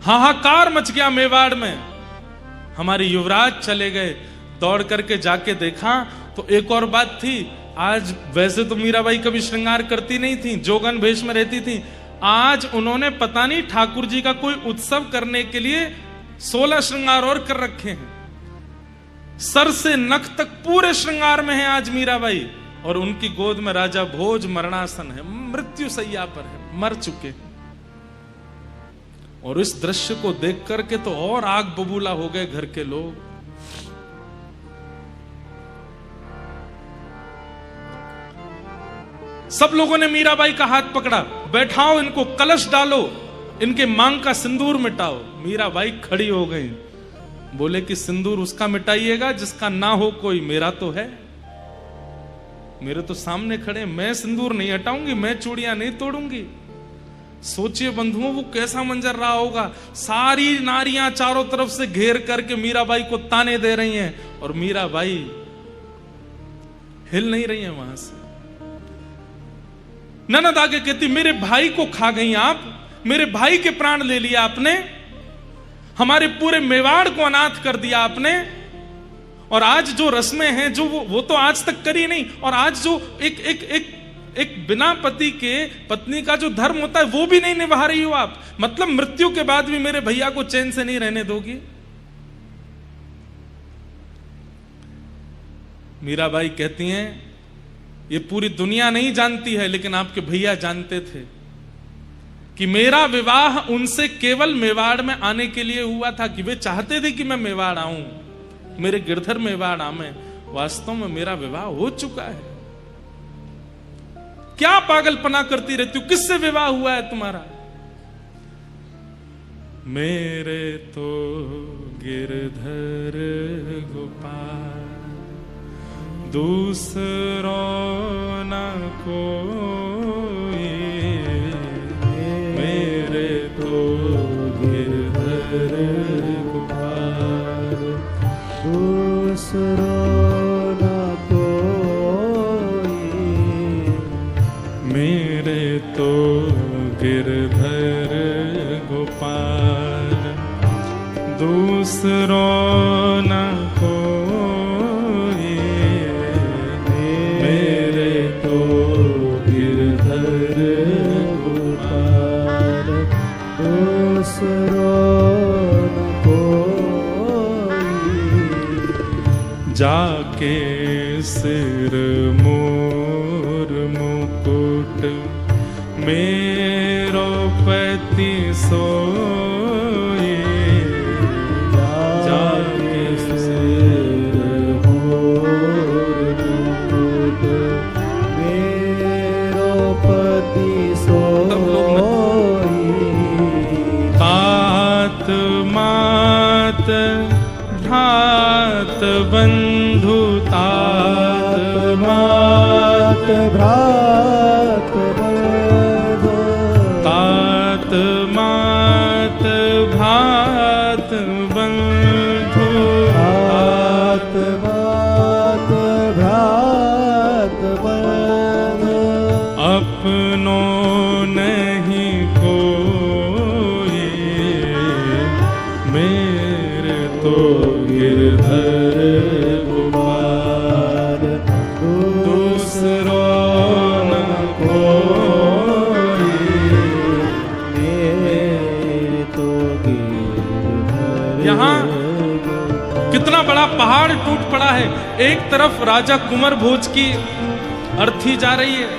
हाहाकार मच गया मेवाड़ में। हमारे युवराज चले गए, दौड़ करके जाके देखा तो एक और बात थी। आज वैसे तो मीराबाई कभी श्रृंगार करती नहीं थी, जोगन भेष में रहती थी। आज उन्होंने पता नहीं ठाकुर जी का कोई उत्सव करने के लिए 16 श्रृंगार और कर रखे हैं। सर से नख तक पूरे श्रृंगार में है आज मीराबाई, और उनकी गोद में राजा भोज मरणासन है, मृत्यु सैया पर है, मर चुके हैं। और इस दृश्य को देख करके तो और आग बबूला हो गए घर के लोग। सब लोगों ने मीराबाई का हाथ पकड़ा, बैठाओ इनको, कलश डालो, इनके मांग का सिंदूर मिटाओ। मीराबाई खड़ी हो गई, बोले कि सिंदूर उसका मिटाइएगा जिसका ना हो कोई, मेरा तो है, मेरे तो सामने खड़े, मैं सिंदूर नहीं हटाऊंगी, मैं चूड़ियां नहीं तोड़ूंगी। सोचिए बंधुओं वो कैसा मंजर रहा होगा। सारी नारियां चारों तरफ से घेर करके मीराबाई को ताने दे रही हैं, और मीराबाई हिल नहीं रही है वहां से। ननद आगे कहती, मेरे भाई को खा गई आप, मेरे भाई के प्राण ले लिया आपने, हमारे पूरे मेवाड़ को अनाथ कर दिया आपने, और आज जो रस्में हैं जो वो तो आज तक करी नहीं, और आज जो एक बिना पति के पत्नी का जो धर्म होता है वो भी नहीं निभा रही हो आप। मतलब मृत्यु के बाद भी मेरे भैया को चैन से नहीं रहने दोगी। मीराबाई कहती हैं, ये पूरी दुनिया नहीं जानती है, लेकिन आपके भैया जानते थे कि मेरा विवाह उनसे केवल मेवाड़ में आने के लिए हुआ था, कि वे चाहते थे कि मैं मेवाड़ आऊं, मेरे गिरधर मेवाड़ आवे। वास्तव में मेरा विवाह हो चुका है। क्या पागलपना करती रहती हो, किससे विवाह हुआ है तुम्हारा? मेरे तो गिरधर गोपाल दूसरो न कोई, मेरे तो गिरधर गोपाल दूसरो न कोई, मेरे तो गिरधर गोपाल दूसरो न कोई, मेरे तो गिरधर गोपाल दूसरो न कोई। जाके सिर मोर मुकुट मेरो पति सोए, जाके सिर मोर मुकुट मेरो पति सोए, तात मात भ्रात बंधु, तात मात भ्रात बंधु, तात मात भ्रात बंधु, तात मात भ्रात बंधु, अपनो नहीं कोई, मेरे तो गिरधर गोपाल दूसरो न कोई, मेरे तो गिरधर। यहाँ कितना बड़ा पहाड़ टूट पड़ा है। एक तरफ राजा कुंवर भोज की अर्थी जा रही है,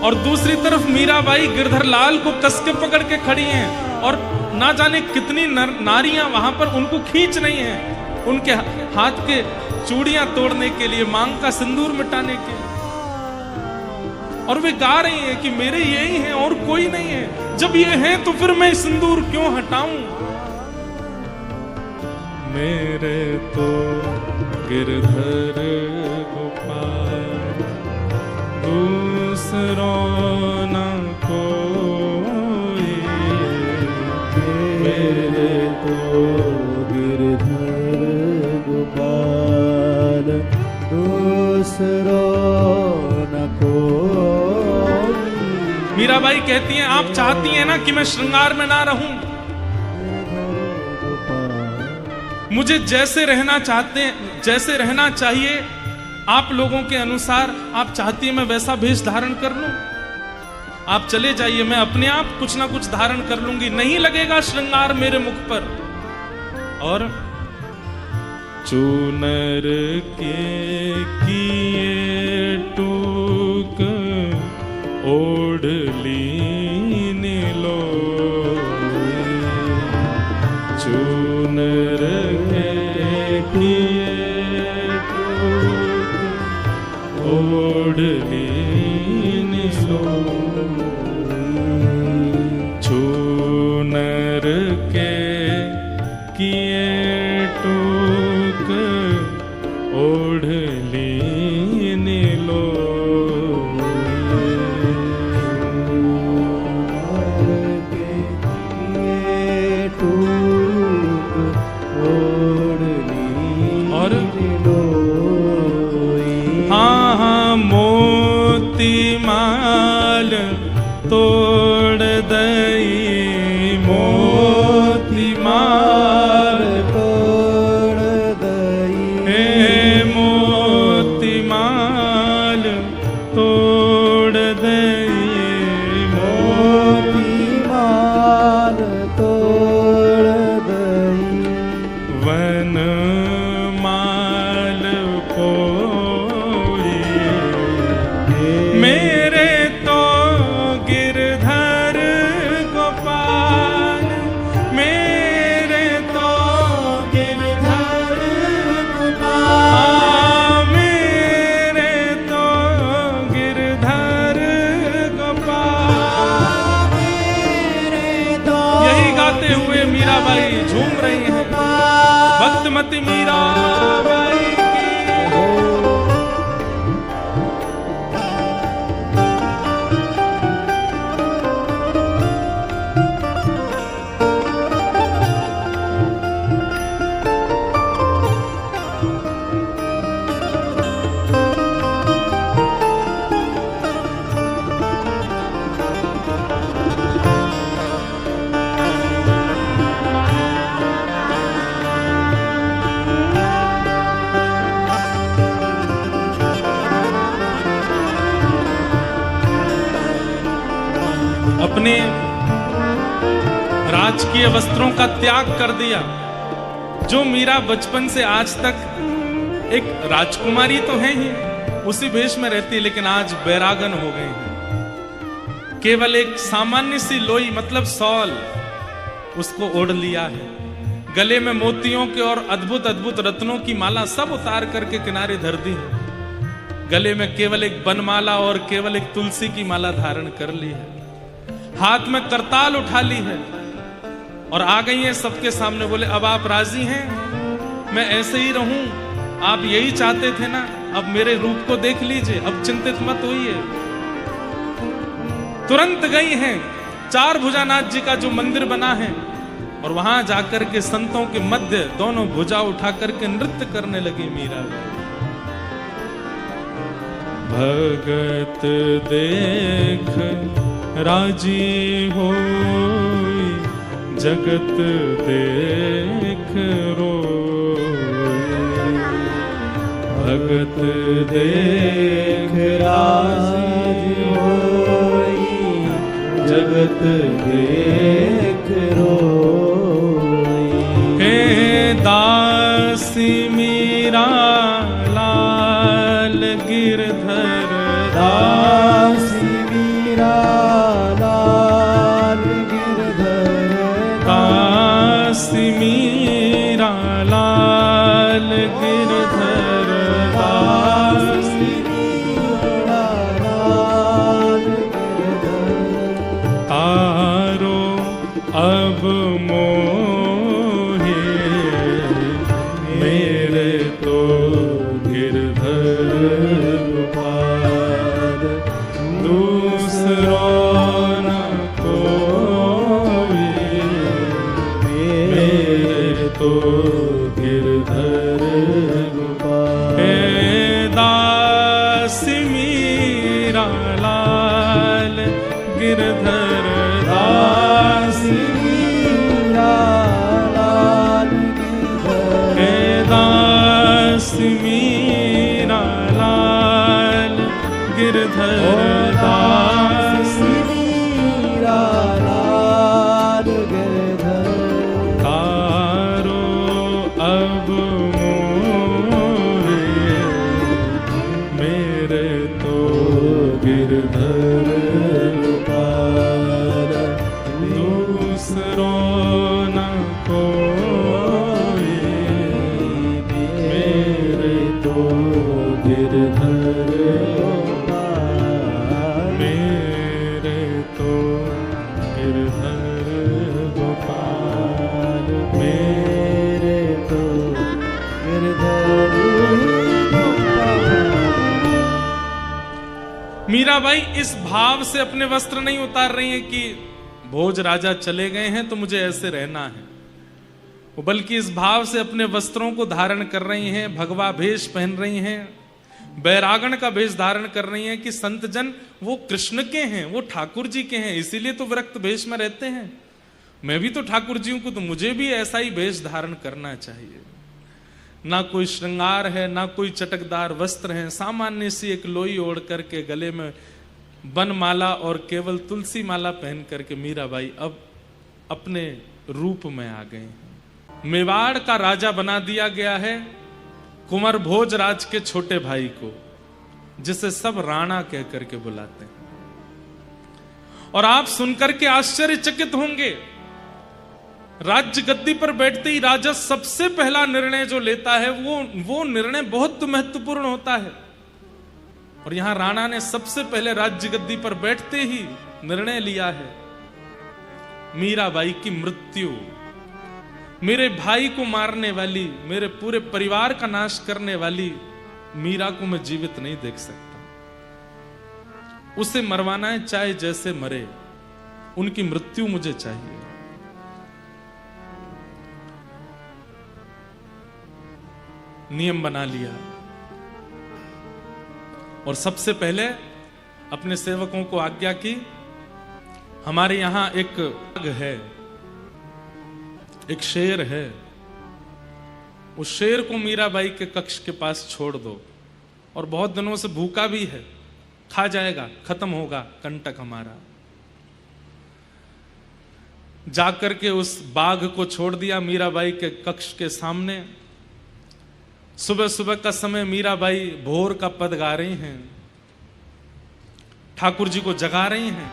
और दूसरी तरफ मीराबाई गिरधर लाल को कस के पकड़ के खड़ी हैं, और ना जाने कितनी नारियां वहां पर उनको खींच रही हैं, उनके हाथ के चूड़ियां तोड़ने के लिए, मांग का सिंदूर मिटाने के, और वे गा रही हैं कि मेरे यही हैं और कोई नहीं है। जब ये हैं तो फिर मैं सिंदूर क्यों हटाऊं? मेरे तो गिरधर गोपाल दूसरो न कोई, मेरे तो गिरधर गोपाल दूसरो न कोई। मीराबाई कहती हैं, आप चाहती हैं ना कि मैं श्रृंगार में ना रहूं, मुझे जैसे रहना चाहिए आप लोगों के अनुसार आप चाहती है मैं वैसा वेश धारण कर लूं? आप चले जाइए, मैं अपने आप कुछ ना कुछ धारण कर लूंगी, नहीं लगेगा श्रृंगार मेरे मुख पर। और चूनर के किए टूक ओढ़ लीने लो, चूनर के किए टूक ओढ़ लीने लो, चूनर के किए टूक ओढ़ लीने लो, और हाँ हाँ मोती माल तोड़ दई, मोती माल तोड़ दई, हे मोती माल तोड़ दई, मोती माल तोड़ दई, वन माल कोई मेरे तो गिरधर गोपाल, मेरे तो गिरधर गोपाल, मेरे तो गिरधर गोपाल, मेरे तो। यही गाते हुए मीराबाई झूम रही हैं, भक्तमती मीराबाई की। अपने राजकीय वस्त्रों का त्याग कर दिया। जो मीरा बचपन से आज तक एक राजकुमारी तो है ही, उसी भेष में रहती, लेकिन आज बैरागन हो गई है। केवल एक सामान्य सी लोई मतलब सॉल उसको ओढ़ लिया है। गले में मोतियों के और अद्भुत अद्भुत रत्नों की माला सब उतार करके किनारे धर दी है। गले में केवल एक बनमाला और केवल एक तुलसी की माला धारण कर ली है। हाथ में करताल उठा ली है और आ गई है सबके सामने। बोले अब आप राजी हैं? मैं ऐसे ही रहूं? आप यही चाहते थे ना? अब मेरे रूप को देख लीजिए, अब चिंतित मत होइए। तुरंत गई हैं चार भुजानाथ जी का जो मंदिर बना है और वहां जाकर के संतों के मध्य दोनों भुजा उठा करके नृत्य करने लगी मीरा। भगत देख राजी होई, जगत देख रोई, भगत देख राजी होई, जगत देख रोई। हे दासी मीरा लाल गिरधर, दासी मीरा लाल गिरधर, दासी मीरा लाल गिरधर, दासी मीरा लाल गिरधर। तारो अब मोहे मेरे तो गिरधर गोपाल, दूसरो न कोई मेरे तो गिरधर गोपाल। हे दासी मीरा लाल गिरधर, दासी मीरा गिरधर दास मीरा लाल गिरधर तारो अब मोरे मेरे तो गिरधर पुकार दूसरो न कोई मेरे तो गिरधर मेरे तो गिरधर गोपाल मेरे तो गिरधर मीराबाई इस भाव से अपने वस्त्र नहीं उतार रही हैं कि भोज राजा चले गए हैं तो मुझे ऐसे रहना है, वो बल्कि इस भाव से अपने वस्त्रों को धारण कर रही हैं, भगवा भेष पहन रही हैं, बैरागण का भेष धारण कर रही हैं कि संत जन वो कृष्ण के हैं, वो ठाकुर जी के हैं, इसीलिए तो विरक्त भेष में रहते हैं। मैं भी तो ठाकुर जी को, तो मुझे भी ऐसा ही भेष धारण करना चाहिए। ना कोई श्रृंगार है, ना कोई चटकदार वस्त्र है, सामान्य सी एक लोई ओढ़ करके गले में बनमाला और केवल तुलसी माला पहन करके मीराबाई अब अपने रूप में आ गए हैं। मेवाड़ का राजा बना दिया गया है कुंवर भोजराज के छोटे भाई को, जिसे सब राणा कह करके बुलाते हैं। और आप सुनकर के आश्चर्यचकित होंगे, राज्य गद्दी पर बैठते ही राजा सबसे पहला निर्णय जो लेता है वो निर्णय बहुत महत्वपूर्ण होता है। और यहां राणा ने सबसे पहले राज्य गद्दी पर बैठते ही निर्णय लिया है, मीराबाई की मृत्यु, मेरे भाई को मारने वाली, मेरे पूरे परिवार का नाश करने वाली मीरा को मैं जीवित नहीं देख सकता, उसे मरवाना है चाहे जैसे मरे, उनकी मृत्यु मुझे चाहिए। नियम बना लिया और सबसे पहले अपने सेवकों को आज्ञा की, हमारे यहां एक बाघ है, एक शेर है, उस शेर को मीराबाई के कक्ष के पास छोड़ दो, और बहुत दिनों से भूखा भी है, खा जाएगा, खत्म होगा कंटक हमारा। जाकर के उस बाघ को छोड़ दिया मीराबाई के कक्ष के सामने। सुबह सुबह का समय मीराबाई भोर का पद गा रही हैं, ठाकुर जी को जगा रही हैं।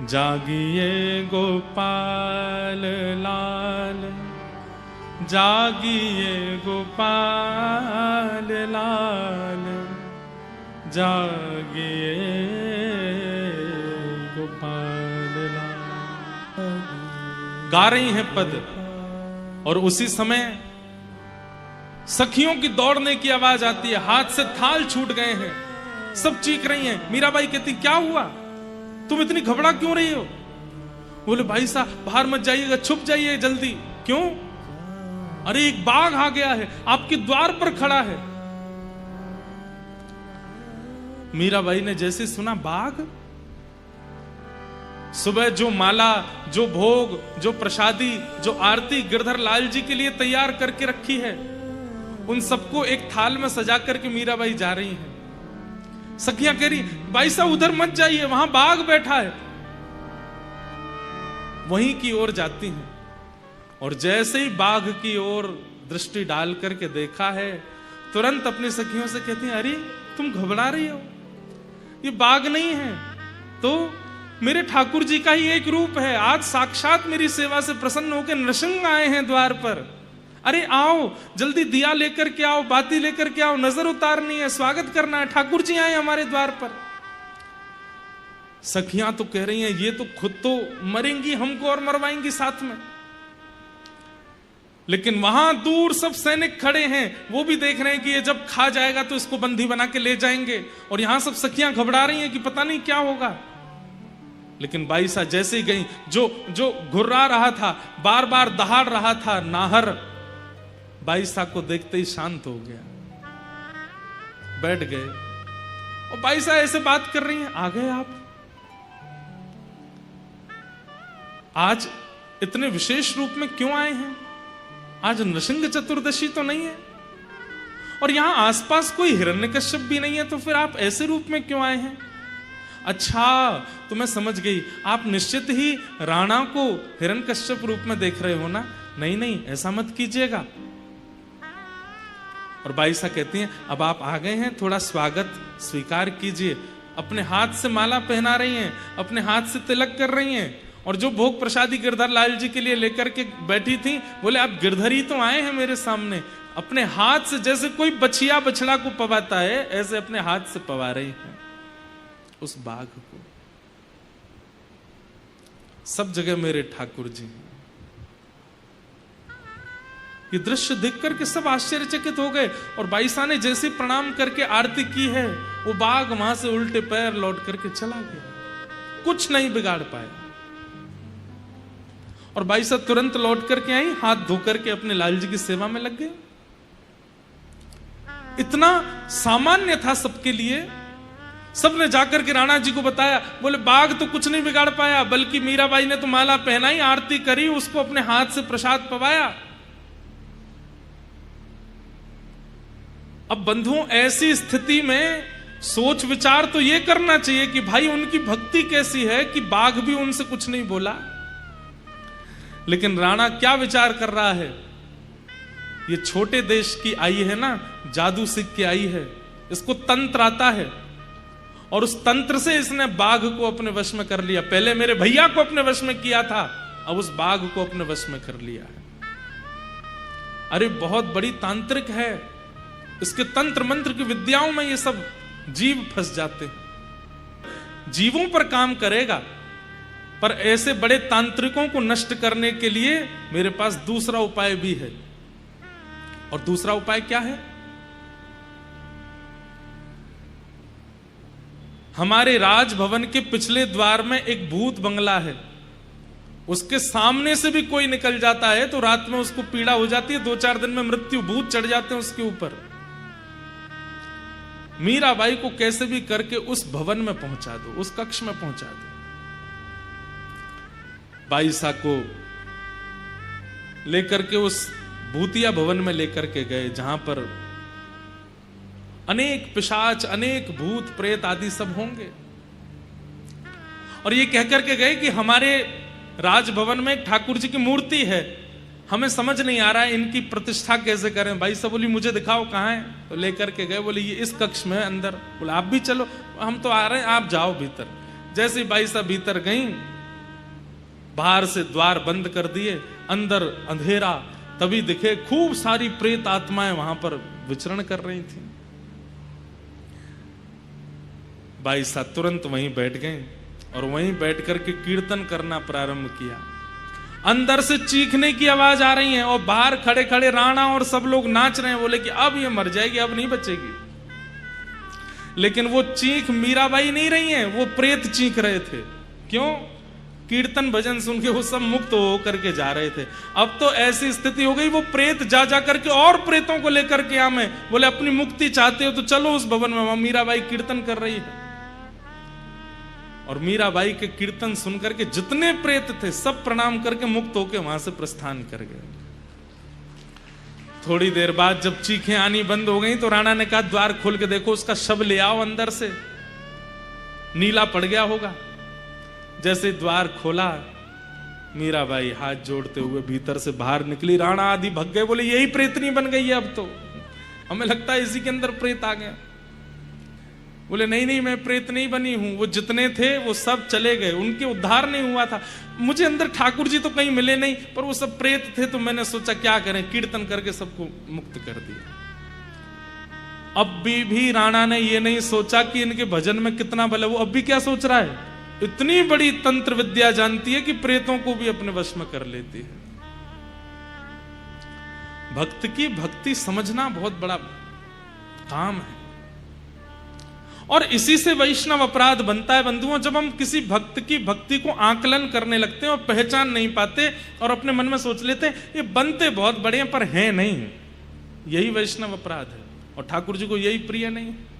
जागिए गोपाल लाल, जागिए गोपाल लाल, जागिए गोपाल लाल, गा रही हैं पद। और उसी समय सखियों की दौड़ने की आवाज आती है, हाथ से थाल छूट गए हैं, सब चीख रही हैं। मीराबाई कहती, क्या हुआ, तुम इतनी घबरा क्यों रही हो? बोले, भाई साहब बाहर मत जाइएगा, छुप जाइए जल्दी। क्यों? अरे एक बाघ आ गया है, आपके द्वार पर खड़ा है। मीराबाई ने जैसे सुना बाघ, सुबह जो माला, जो भोग, जो प्रसादी, जो आरती गिरधर लाल जी के लिए तैयार करके रखी है, उन सबको एक थाल में सजा करके मीराबाई जा रही हैं। सखियां कह रही, भाई साहब उधर मत जाइए, वहां बाघ बैठा है। वहीं की ओर जाती हैं और जैसे ही बाघ की ओर दृष्टि डाल करके देखा है, तुरंत अपनी सखियों से कहती हैं, अरे तुम घबरा रही हो, ये बाघ नहीं है, तो मेरे ठाकुर जी का ही एक रूप है। आज साक्षात मेरी सेवा से प्रसन्न होकर नृसिंह आए हैं द्वार पर। अरे आओ, जल्दी दिया लेकर के आओ, बाती लेकर के आओ, नजर उतारनी है, स्वागत करना है, ठाकुर जी आए हमारे द्वार पर। सखियां तो कह रही हैं, ये तो खुद तो मरेंगी, हमको और मरवाएंगी साथ में। लेकिन वहां दूर सब सैनिक खड़े हैं, वो भी देख रहे हैं कि ये जब खा जाएगा तो इसको बंदी बना के ले जाएंगे। और यहां सब सखियां घबरा रही हैं कि पता नहीं क्या होगा। लेकिन बाईसा जैसे ही गई, जो घुर्रा रहा था, बार बार दहाड़ रहा था नाहर, बाईसा को देखते ही शांत हो गया, बैठ गए। और बाईसा ऐसे बात कर रही हैं, आ गए आप, आज इतने विशेष रूप में क्यों आए हैं? आज नृसिंह चतुर्दशी तो नहीं है? और यहां आसपास कोई हिरण्यकश्यप भी नहीं है, तो फिर आप ऐसे रूप में क्यों आए हैं? अच्छा, तो मैं समझ गई, आप निश्चित ही राणा को हिरण्यकश्यप रूप में देख रहे हो ना? नहीं नहीं, ऐसा मत कीजिएगा। और बाईसा कहती हैं, अब आप आ गए हैं, थोड़ा स्वागत स्वीकार कीजिए। अपने हाथ से माला पहना रही हैं, अपने हाथ से तिलक कर रही हैं, और जो भोग प्रसादी गिरधर लाल जी के लिए लेकर के बैठी थी, बोले आप गिरधर ही तो आए हैं मेरे सामने। अपने हाथ से, जैसे कोई बछिया बछड़ा को पवाता है, ऐसे अपने हाथ से पवा रही हैं उस बाघ को। सब जगह मेरे ठाकुर जी। ये दृश्य देख करके सब आश्चर्यचकित हो गए, और बाईसा ने जैसे प्रणाम करके आरती की है, वो बाघ वहां से उल्टे पैर लौट करके चला गया, कुछ नहीं बिगाड़ पाया। और बाईसा तुरंत लौट करके आई, हाथ धो करके अपने लाल जी की सेवा में लग गए। इतना सामान्य था सबके लिए। सबने जाकर के राणा जी को बताया, बोले बाघ तो कुछ नहीं बिगाड़ पाया, बल्कि मीराबाई ने तो माला पहनाई, आरती करी, उसको अपने हाथ से प्रसाद पवाया। अब बंधुओं, ऐसी स्थिति में सोच विचार तो यह करना चाहिए कि भाई उनकी भक्ति कैसी है कि बाघ भी उनसे कुछ नहीं बोला। लेकिन राणा क्या विचार कर रहा है, ये छोटे देश की आई है ना, जादू सीख के आई है, इसको तंत्र आता है, और उस तंत्र से इसने बाघ को अपने वश में कर लिया। पहले मेरे भैया को अपने वश में किया था, अब उस बाघ को अपने वश में कर लिया है। अरे बहुत बड़ी तांत्रिक है, इसके तंत्र मंत्र की विद्याओं में ये सब जीव फंस जाते हैं। जीवों पर काम करेगा, पर ऐसे बड़े तांत्रिकों को नष्ट करने के लिए मेरे पास दूसरा उपाय भी है। और दूसरा उपाय क्या है? हमारे राजभवन के पिछले द्वार में एक भूत बंगला है, उसके सामने से भी कोई निकल जाता है तो रात में उसको पीड़ा हो जाती है, 2-4 दिन में मृत्यु भूत चढ़ जाते हैं उसके ऊपर। मीराबाई को कैसे भी करके उस भवन में पहुंचा दो, उस कक्ष में पहुंचा दो। बाईसा को लेकर के उस भूतिया भवन में लेकर के गए, जहां पर अनेक पिशाच, अनेक भूत प्रेत आदि सब होंगे। और ये कहकर के गए कि हमारे राजभवन में एक ठाकुर जी की मूर्ति है, हमें समझ नहीं आ रहा है इनकी प्रतिष्ठा कैसे करें। भाई साहब बोली मुझे दिखाओ कहां है, तो लेकर के गए, बोले ये इस कक्ष में है अंदर। बोले आप भी चलो, हम तो आ रहे हैं, आप जाओ भीतर। जैसे ही भाई साहब भीतर गई, बाहर से द्वार बंद कर दिए, अंदर अंधेरा, तभी दिखे खूब सारी प्रेत आत्माएं वहां पर विचरण कर रही थी। भाई साहब तुरंत वहीं बैठ गए और वहीं बैठ करके कीर्तन करना प्रारंभ किया। अंदर से चीखने की आवाज आ रही है, और बाहर खड़े खड़े राणा और सब लोग नाच रहे हैं, बोले कि अब ये मर जाएगी, अब नहीं बचेगी। लेकिन वो चीख मीराबाई नहीं रही है, वो प्रेत चीख रहे थे। क्यों? कीर्तन भजन सुन के वो सब मुक्त हो करके जा रहे थे। अब तो ऐसी स्थिति हो गई, वो प्रेत जा जा करके और प्रेतों को लेकर के आए। बोले अपनी मुक्ति चाहते हो तो चलो उस भवन में, वहां मीराबाई कीर्तन कर रही है। और मीराबाई के कीर्तन सुनकर के जितने प्रेत थे सब प्रणाम करके मुक्त होकर वहां से प्रस्थान कर गए। थोड़ी देर बाद जब चीखें आनी बंद हो गई तो राणा ने कहा द्वार खोल के देखो, उसका शव ले आओ अंदर से, नीला पड़ गया होगा। जैसे द्वार खोला, मीराबाई हाथ जोड़ते हुए भीतर से बाहर निकली, राणा आदि भग गए, बोले यही प्रेतनी बन गई है, अब तो हमें लगता है इसी के अंदर प्रेत आ गया। बोले नहीं नहीं, मैं प्रेत नहीं बनी हूं, वो जितने थे वो सब चले गए, उनके उद्धार नहीं हुआ था। मुझे अंदर ठाकुर जी तो कहीं मिले नहीं, पर वो सब प्रेत थे, तो मैंने सोचा क्या करें, कीर्तन करके सबको मुक्त कर दिया। अब भी राणा ने ये नहीं सोचा कि इनके भजन में कितना बल है। वो अब भी क्या सोच रहा है, इतनी बड़ी तंत्र विद्या जानती है कि प्रेतों को भी अपने वश में कर लेती है। भक्त की भक्ति समझना बहुत बड़ा काम है, और इसी से वैष्णव अपराध बनता है बंधुओं। जब हम किसी भक्त की भक्ति को आकलन करने लगते हैं और पहचान नहीं पाते और अपने मन में सोच लेते हैं ये बनते बहुत बड़े हैं पर हैं नहीं, यही वैष्णव अपराध है। और ठाकुर जी को यही प्रिय नहीं है।